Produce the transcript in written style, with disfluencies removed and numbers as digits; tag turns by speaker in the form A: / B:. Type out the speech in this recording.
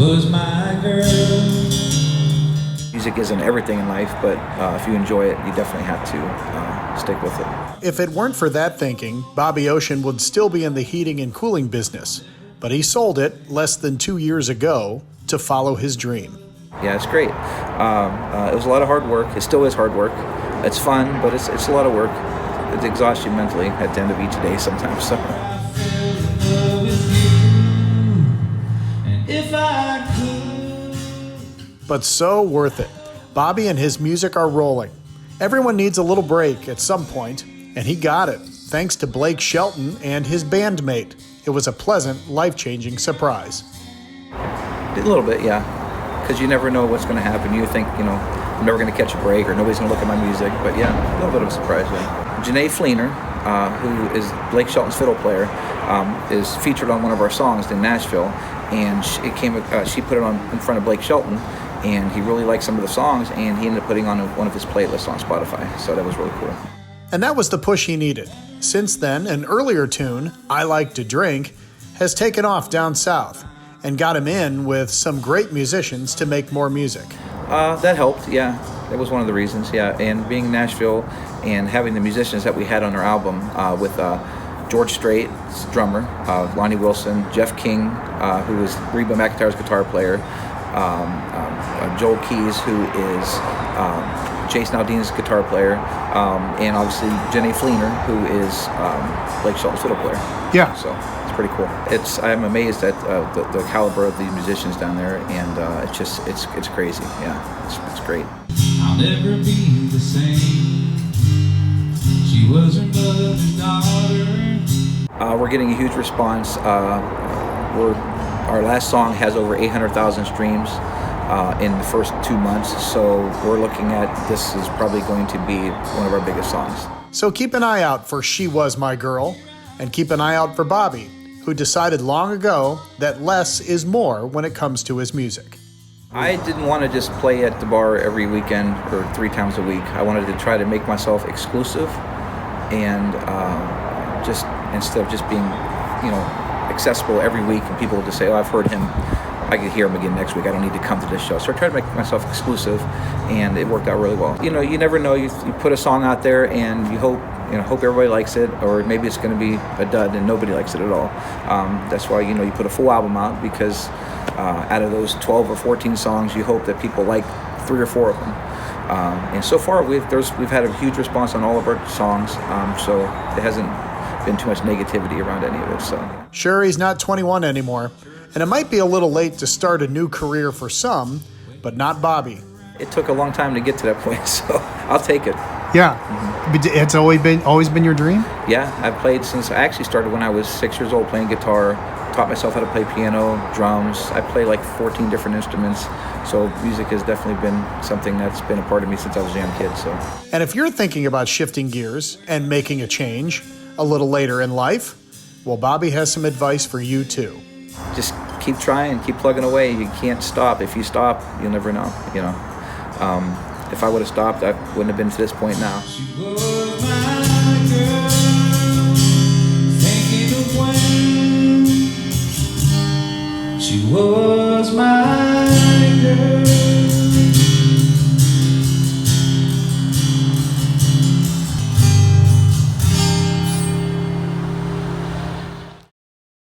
A: was my girl.
B: Music isn't everything in life, but if you enjoy it, you definitely have to stick with it.
C: If it weren't for that thinking, Bobby Ocean would still be in the heating and cooling business, but he sold it less than 2 years ago to follow his dream.
B: Yeah, it's great. It was a lot of hard work. It still is hard work. It's fun, but it's a lot of work. It exhausts you mentally at the end of each day sometimes. So.
C: But so worth it. Bobby and his music are rolling. Everyone needs a little break at some point, and he got it, thanks to Blake Shelton and his bandmate. It was a pleasant, life-changing surprise.
B: A little bit, yeah. Because you never know what's going to happen. You think, I'm never going to catch a break or nobody's going to look at my music. But yeah, a little bit of a surprise, yeah. Janae Fleener, who is Blake Shelton's fiddle player, is featured on one of our songs in Nashville. And she put it on in front of Blake Shelton, and he really liked some of the songs, and he ended up putting on one of his playlists on Spotify. So that was really cool.
C: And that was the push he needed. Since then, an earlier tune, I Like to Drink, has taken off down south and got him in with some great musicians to make more music.
B: That helped, yeah. That was one of the reasons, yeah. And being in Nashville and having the musicians that we had on our album with George Strait, drummer, Lonnie Wilson, Jeff King, who is Reba McEntire's guitar player, Joel Keys, who is Jason Aldean's guitar player, and obviously Janae Fleener, who is Blake Shelton's fiddle player.
C: Yeah.
B: So it's pretty cool. I'm amazed at the caliber of these musicians down there, and it's crazy. Yeah, it's great.
A: I'll never be the same. She was her mother's daughter.
B: We're getting a huge response. Our last song has over 800,000 streams in the first 2 months, so we're looking at this is probably going to be one of our biggest songs.
C: So keep an eye out for She Was My Girl, and keep an eye out for Bobby, who decided long ago that less is more when it comes to his music.
B: I didn't want to just play at the bar every weekend or 3 times a week. I wanted to try to make myself exclusive, and just instead of just being, accessible every week, and people would just say, "Oh, I've heard him. I could hear him again next week. I don't need to come to this show." So I tried to make myself exclusive, and it worked out really well. You never know. You put a song out there, and you hope everybody likes it, or maybe it's going to be a dud and nobody likes it at all. That's why you put a full album out, because out of those 12 or 14 songs, you hope that people like 3 or 4 of them. And so far, we've had a huge response on all of our songs, so it hasn't been too much negativity around any of it. So
C: sure, he's not 21 anymore, and it might be a little late to start a new career for some, but not Bobby.
B: It took a long time to get to that point, so I'll take it.
C: Yeah. It's always been your dream?
B: Yeah, I've played since I actually started when I was 6 years old playing guitar, taught myself how to play piano, drums. I play like 14 different instruments, so music has definitely been something that's been a part of me since I was a young kid. So.
C: And if you're thinking about shifting gears and making a change a little later in life, well, Bobby has some advice for you too.
B: Just keep trying, keep plugging away. You can't stop. If you stop, you'll never know. If I would have stopped, I wouldn't have been to this point now.